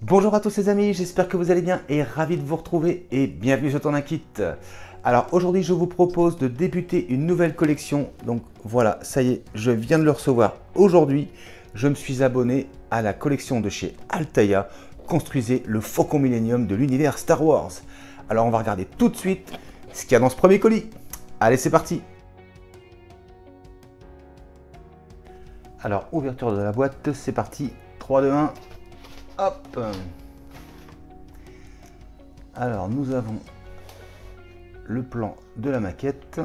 Bonjour à tous les amis, j'espère que vous allez bien et ravi de vous retrouver et bienvenue sur Ton Kit. Alors aujourd'hui je vous propose de débuter une nouvelle collection. Donc voilà, ça y est, je viens de le recevoir aujourd'hui. Je me suis abonné à la collection de chez Altaïa. Construisez le Faucon Millenium de l'univers Star Wars. Alors on va regarder tout de suite ce qu'il y a dans ce premier colis. Allez, c'est parti. Alors ouverture de la boîte, c'est parti. 3, 2, 1. Hop. Alors nous avons le plan de la maquette,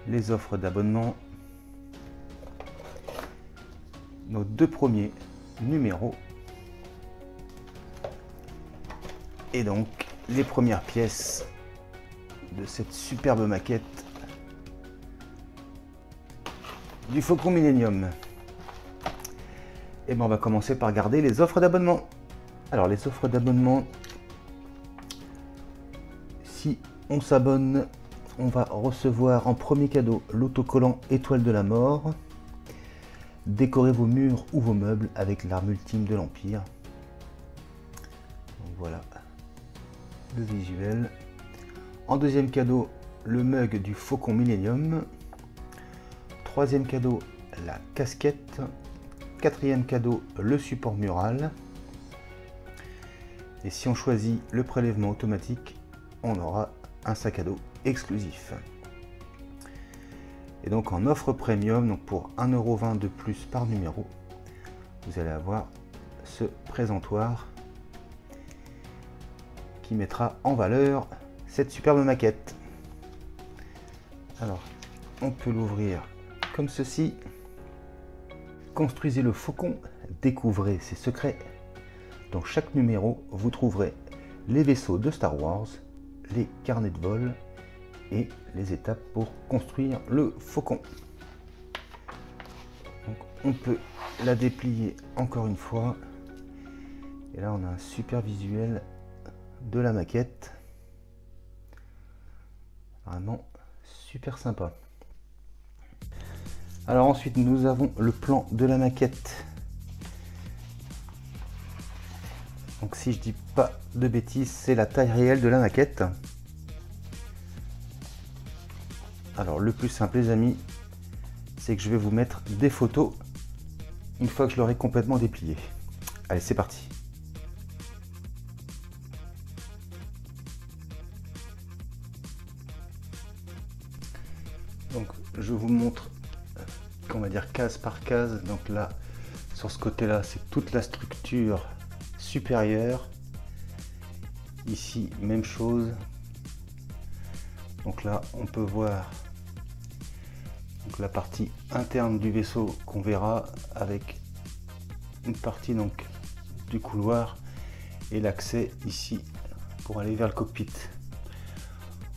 les offres d'abonnement, nos deux premiers numéros et donc les premières pièces de cette superbe maquette du Faucon Millenium. Et ben on va commencer par regarder les offres d'abonnement. Alors les offres d'abonnement, si on s'abonne, on va recevoir en premier cadeau l'autocollant Étoile de la Mort. Décorez vos murs ou vos meubles avec l'arme ultime de l'Empire. Donc voilà le visuel. En deuxième cadeau, le mug du Faucon Millenium. Troisième cadeau, la casquette. Quatrième cadeau, le support mural. Et si on choisit le prélèvement automatique, on aura un sac à dos exclusif. Et donc en offre premium, donc pour 1,20 € de plus par numéro, vous allez avoir ce présentoir qui mettra en valeur cette superbe maquette. Alors, on peut l'ouvrir comme ceci. Construisez le Faucon, découvrez ses secrets. Dans chaque numéro, vous trouverez les vaisseaux de Star Wars, les carnets de vol et les étapes pour construire le Faucon. Donc, on peut la déplier encore une fois. Et là, on a un super visuel de la maquette. Vraiment super sympa. Alors ensuite, nous avons le plan de la maquette. Donc si je dis pas de bêtises, c'est la taille réelle de la maquette. Alors le plus simple les amis, c'est que je vais vous mettre des photos une fois que je l'aurai complètement déplié. Allez, c'est parti. Donc je vous montre, on va dire case par case. Donc là, sur ce côté-là, c'est toute la structure supérieure. Ici, même chose. Donc là, on peut voir donc la partie interne du vaisseau qu'on verra avec une partie donc du couloir et l'accès ici pour aller vers le cockpit.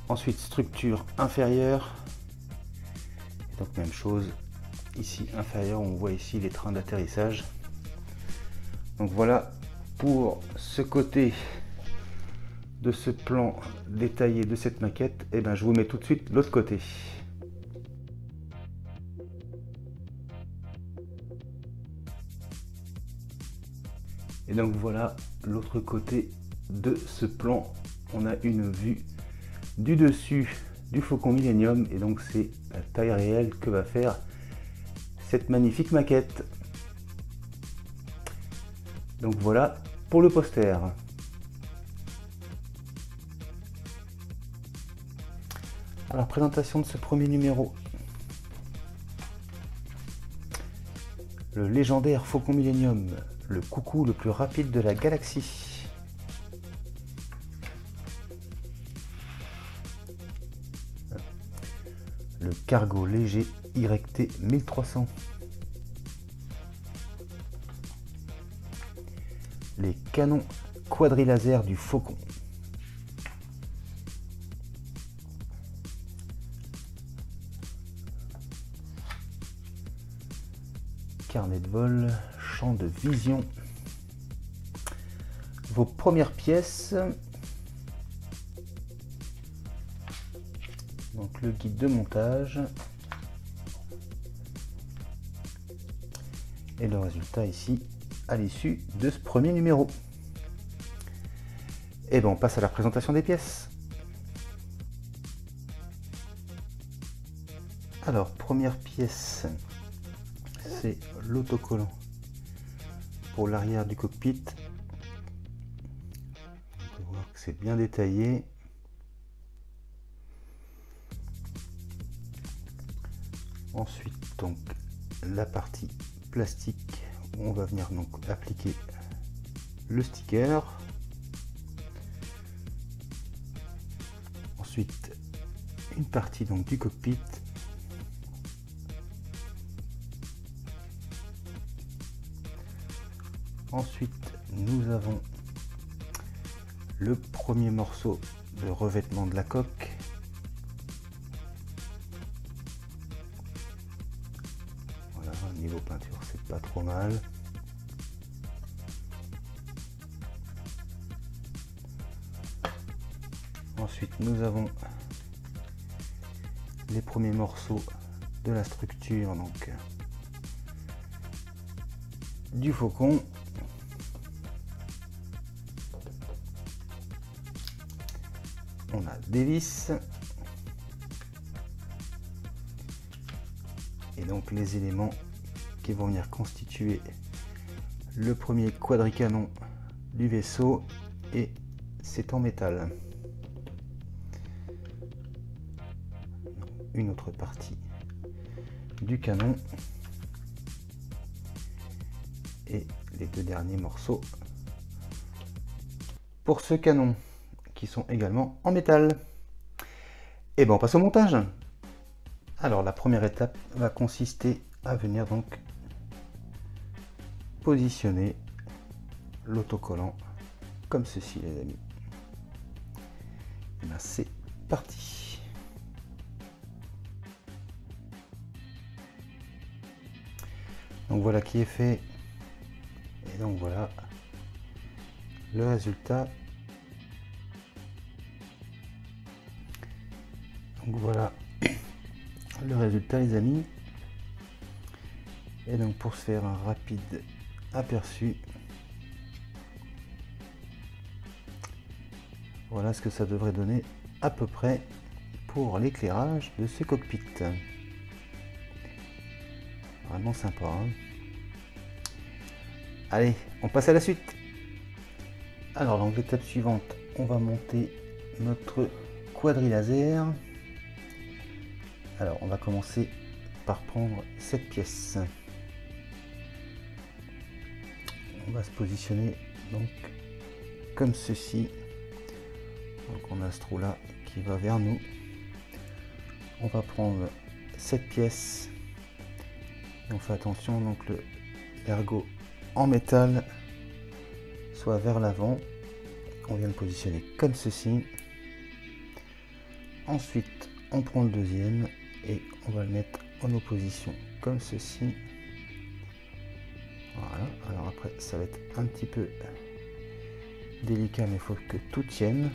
Ensuite, structure inférieure. Et donc même chose ici inférieur, on voit ici les trains d'atterrissage. Donc voilà pour ce côté de ce plan détaillé de cette maquette. Et ben je vous mets tout de suite l'autre côté. Et donc voilà l'autre côté de ce plan. On a une vue du dessus du Faucon Millenium et donc c'est la taille réelle que va faire cette magnifique maquette. Donc voilà pour le poster. Alors présentation de ce premier numéro. Le légendaire Faucon Millenium, le coucou le plus rapide de la galaxie. Le cargo léger YT 1300. Les canons quadrilaser du Faucon. Carnet de vol, champ de vision. Vos premières pièces. Donc le guide de montage. Et le résultat ici à l'issue de ce premier numéro. Et bien on passe à la présentation des pièces. Alors première pièce, c'est l'autocollant pour l'arrière du cockpit. On peut voir que c'est bien détaillé. Ensuite donc la partie plastique où on va venir donc appliquer le sticker. Ensuite une partie donc du cockpit. Ensuite nous avons le premier morceau de revêtement de la coque. Voilà, niveau peinture c'est pas trop mal. Ensuite nous avons les premiers morceaux de la structure donc du faucon. On a des vis et donc les éléments qui vont venir constituer le premier quadricanon du vaisseau, et c'est en métal. Une autre partie du canon et les deux derniers morceaux pour ce canon qui sont également en métal. Et bon, on passe au montage. Alors la première étape va consister à venir donc positionner l'autocollant comme ceci les amis. Et bien c'est parti. Donc voilà qui est fait, et donc voilà le résultat. Donc voilà le résultat les amis. Et donc pour se faire un rapide aperçu, voilà ce que ça devrait donner à peu près pour l'éclairage de ce cockpit. Vraiment sympa hein. Allez, on passe à la suite. Alors donc l'étape suivante, on va monter notre quadrilaser. Alors on va commencer par prendre cette pièce. On va se positionner donc comme ceci. Donc on a ce trou là qui va vers nous. On va prendre cette pièce et on fait attention donc l'ergot en métal soit vers l'avant. On vient le positionner comme ceci. Ensuite on prend le deuxième et on va le mettre en opposition comme ceci. Voilà, alors après ça va être un petit peu délicat mais il faut que tout tienne.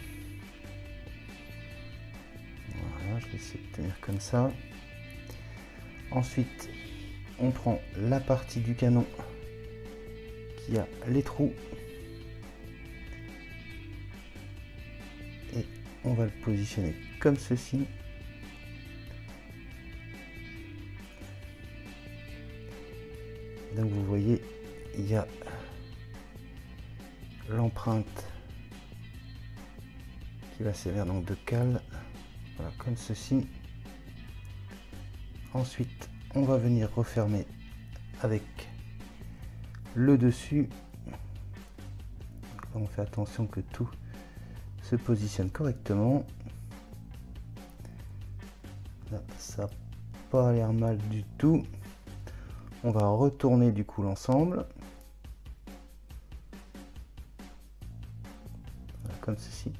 Voilà, je vais essayer de tenir comme ça. Ensuite on prend la partie du canon qui a les trous et on va le positionner comme ceci. Donc vous voyez, il y a l'empreinte qui va servir donc de cale, voilà, comme ceci. Ensuite on va venir refermer avec le dessus. On fait attention que tout se positionne correctement. Là, ça n'a pas l'air mal du tout. On va retourner du coup l'ensemble. Voilà, comme ceci.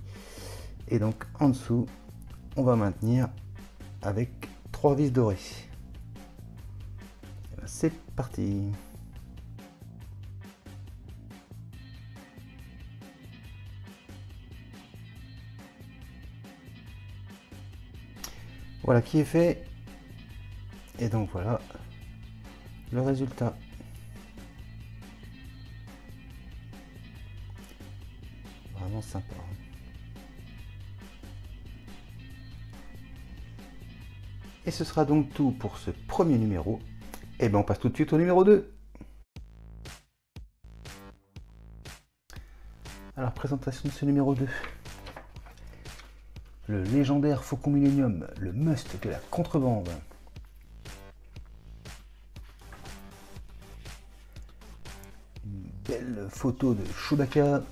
Et donc en dessous, on va maintenir avec 3 vis dorées. C'est parti. Voilà qui est fait. Et donc voilà le résultat. vraiment sympa. Et ce sera donc tout pour ce premier numéro. Et bien on passe tout de suite au numéro 2. Alors présentation de ce numéro 2. Le légendaire Faucon Millenium, le must de la contrebande. Une belle photo de Chewbacca.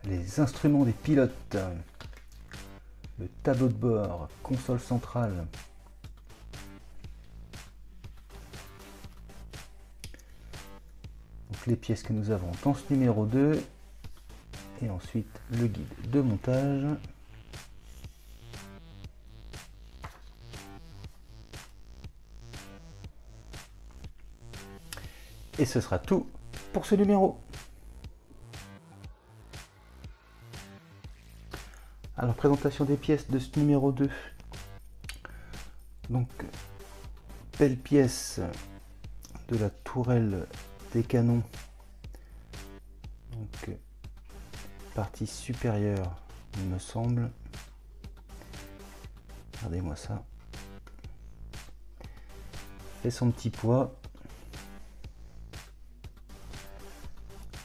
Les instruments des pilotes. Le tableau de bord, console centrale. Donc les pièces que nous avons dans ce numéro 2. Et ensuite le guide de montage. Et ce sera tout pour ce numéro. Alors présentation des pièces de ce numéro 2. Donc belle pièce de la tourelle des canons. Donc partie supérieure, il me semble. Regardez-moi ça. Fait son petit poids.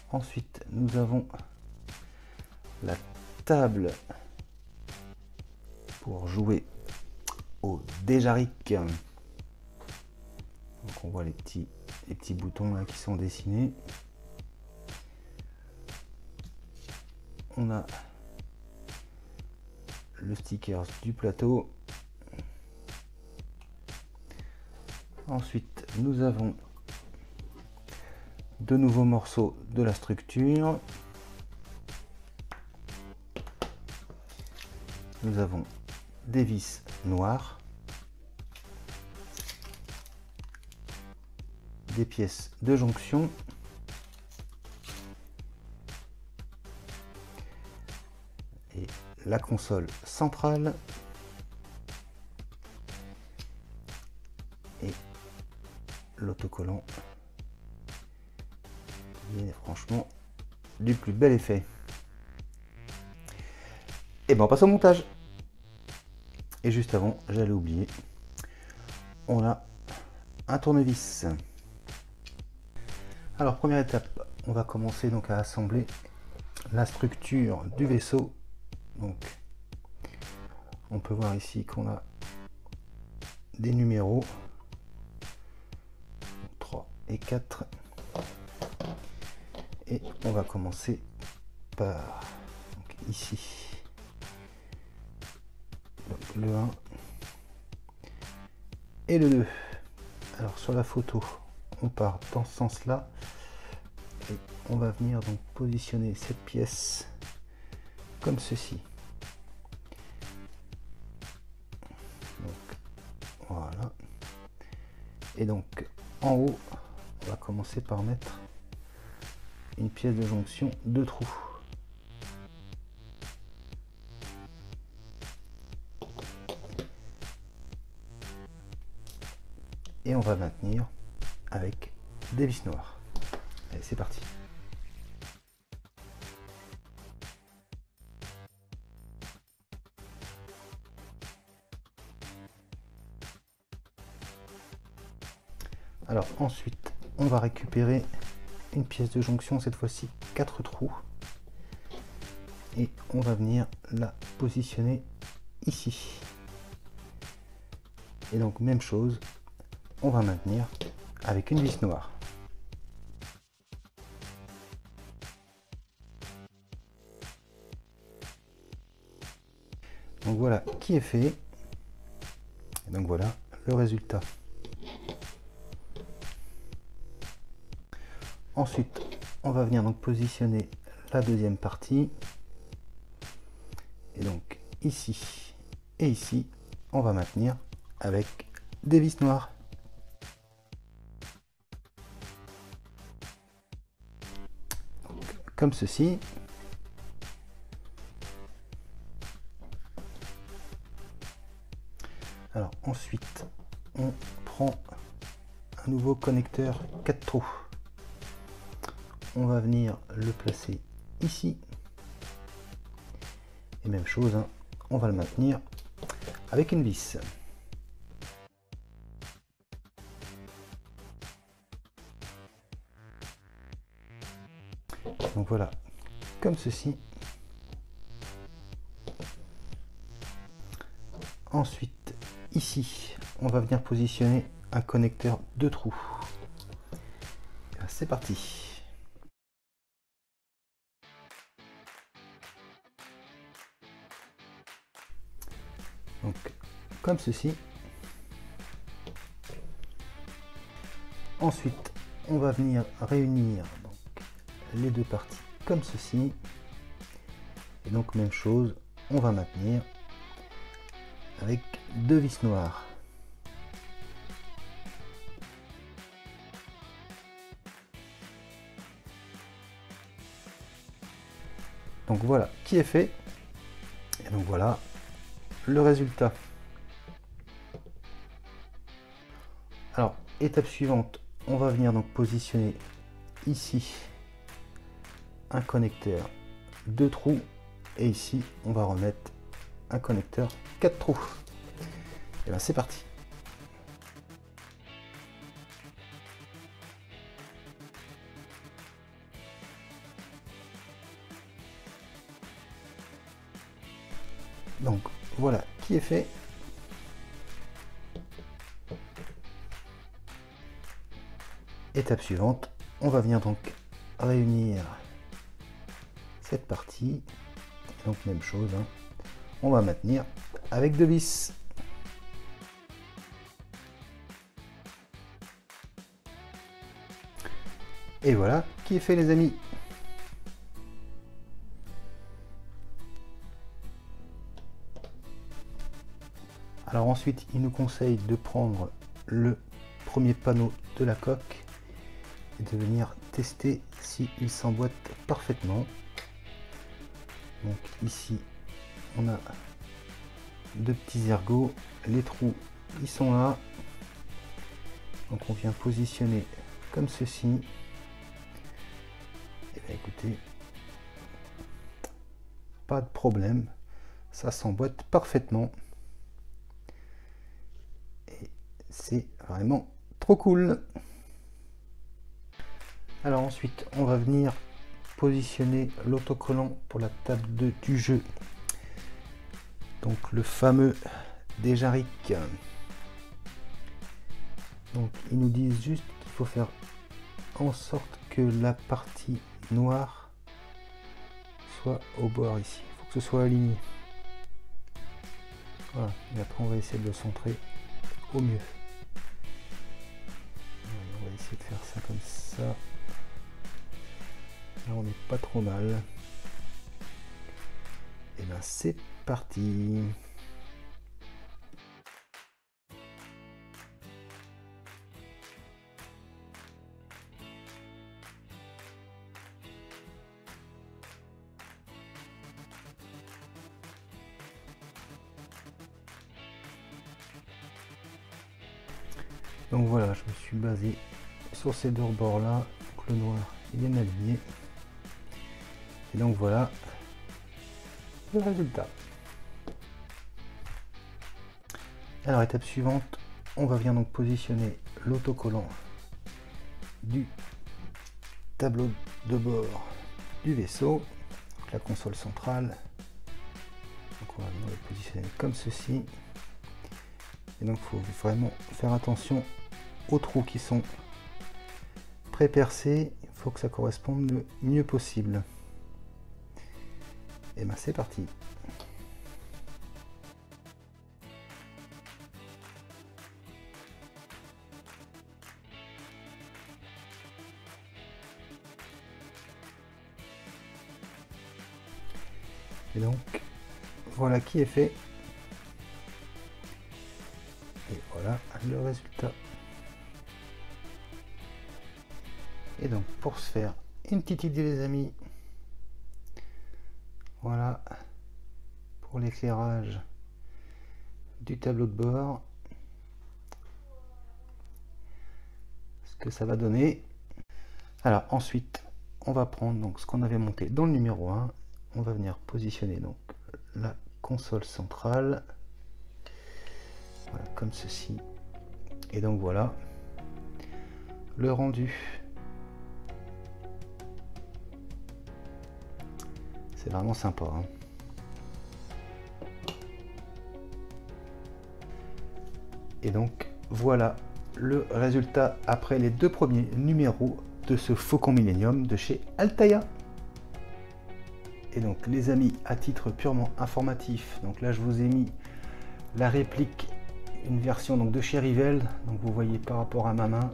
Ensuite, nous avons la table pour jouer au Déjaric. Donc on voit les petits boutons là qui sont dessinés. On a le sticker du plateau. Ensuite, nous avons de nouveaux morceaux de la structure. Nous avons des vis noires, des pièces de jonction, et la console centrale et l'autocollant qui est franchement du plus bel effet. Et ben on passe au montage. Et juste avant, j'allais oublier, on a un tournevis. Alors première étape, on va commencer donc à assembler la structure du vaisseau. Donc on peut voir ici qu'on a des numéros 3 et 4. Et on va commencer par donc, ici. Donc, le 1 et le 2. Alors sur la photo, on part dans ce sens-là. Et on va venir donc positionner cette pièce comme ceci. Donc voilà. Et donc en haut, on va commencer par mettre une pièce de jonction de trous. Et on va maintenir avec des vis noires. Allez, c'est parti. Alors ensuite, on va récupérer une pièce de jonction, cette fois-ci 4 trous. Et on va venir la positionner ici. Et donc même chose, on va maintenir avec une vis noire. Donc voilà qui est fait. Et donc voilà le résultat. Ensuite, on va venir donc positionner la deuxième partie. Et donc ici et ici, on va maintenir avec des vis noires. Donc, comme ceci. Alors ensuite, on prend un nouveau connecteur 4 trous. On va venir le placer ici. Et même chose, hein, on va le maintenir avec une vis. Donc voilà, comme ceci. Ensuite, ici, on va venir positionner un connecteur 2 trous. C'est parti. Donc, comme ceci. Ensuite, on va venir réunir donc, les deux parties comme ceci. Et donc, même chose, on va maintenir avec 2 vis noires. Donc voilà qui est fait. Et donc voilà le résultat. Alors, étape suivante, on va venir donc positionner ici un connecteur 2 trous et ici on va remettre un connecteur 4 trous. Et bien c'est parti. Donc voilà qui est fait. Étape suivante, on va venir donc réunir cette partie. Donc même chose, hein. On va maintenir avec 2 vis. Et voilà qui est fait les amis. Alors ensuite, il nous conseille de prendre le premier panneau de la coque et de venir tester s'il s'emboîte parfaitement. Donc ici, on a 2 petits ergots, les trous ils sont là. Donc on vient positionner comme ceci. Et bien écoutez, pas de problème, ça s'emboîte parfaitement. C'est vraiment trop cool. Alors ensuite, on va venir positionner l'autocollant pour la table du jeu. Donc le fameux Déjà-Ric. Donc ils nous disent juste qu'il faut faire en sorte que la partie noire soit au bord ici. Il faut que ce soit aligné. Voilà. Et après on va essayer de le centrer au mieux. On va essayer de faire ça comme ça. Là on n'est pas trop mal. Et bien c'est parti. Donc voilà, je me suis basé sur ces deux rebords là, donc le noir est bien aligné. Et donc voilà le résultat. Alors étape suivante, on va venir donc positionner l'autocollant du tableau de bord du vaisseau, donc la console centrale. Donc on va venir le positionner comme ceci. Et donc il faut vraiment faire attention aux trous qui sont pré-percés, il faut que ça corresponde le mieux possible. Et bien c'est parti. Et donc voilà qui est fait. Et voilà le résultat. Et donc pour se faire une petite idée les amis, voilà pour l'éclairage du tableau de bord. que ça va donner. Alors ensuite, on va prendre donc ce qu'on avait monté dans le numéro 1. On va venir positionner donc la console centrale. Voilà, comme ceci. Et donc voilà le rendu. C'est vraiment sympa, hein. Et donc voilà le résultat après les 2 premiers numéros de ce Faucon Millenium de chez Altaïa. Et donc les amis, à titre purement informatif, donc là je vous ai mis la réplique, une version donc de chez Rivel. Donc vous voyez par rapport à ma main,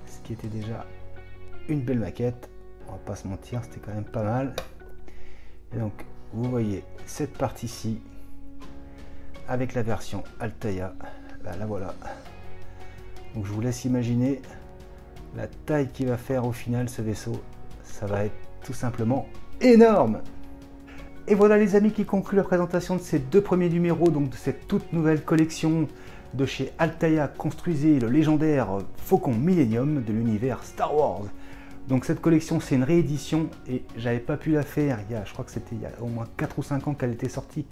ce qui était déjà une belle maquette, on va pas se mentir, c'était quand même pas mal. Et donc vous voyez cette partie-ci avec la version Altaïa, la voilà. Donc je vous laisse imaginer la taille qu'il va faire au final ce vaisseau, ça va être tout simplement énorme. Et voilà les amis qui conclut la présentation de ces 2 premiers numéros, donc de cette toute nouvelle collection de chez Altaïa. Construisez le légendaire Faucon Millenium de l'univers Star Wars. Donc cette collection c'est une réédition et j'avais pas pu la faire je crois que c'était il y a au moins 4 ou 5 ans qu'elle était sortie.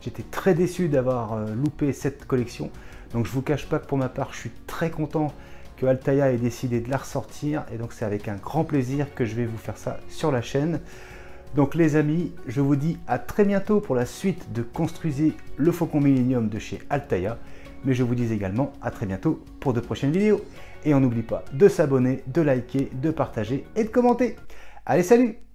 J'étais très déçu d'avoir loupé cette collection. Donc je vous cache pas que pour ma part je suis très content que Altaïa ait décidé de la ressortir, et donc c'est avec un grand plaisir que je vais vous faire ça sur la chaîne. Donc les amis, je vous dis à très bientôt pour la suite de Construisez le Faucon Millenium de chez Altaïa, mais je vous dis également à très bientôt pour de prochaines vidéos. Et on n'oublie pas de s'abonner, de liker, de partager et de commenter. Allez, salut!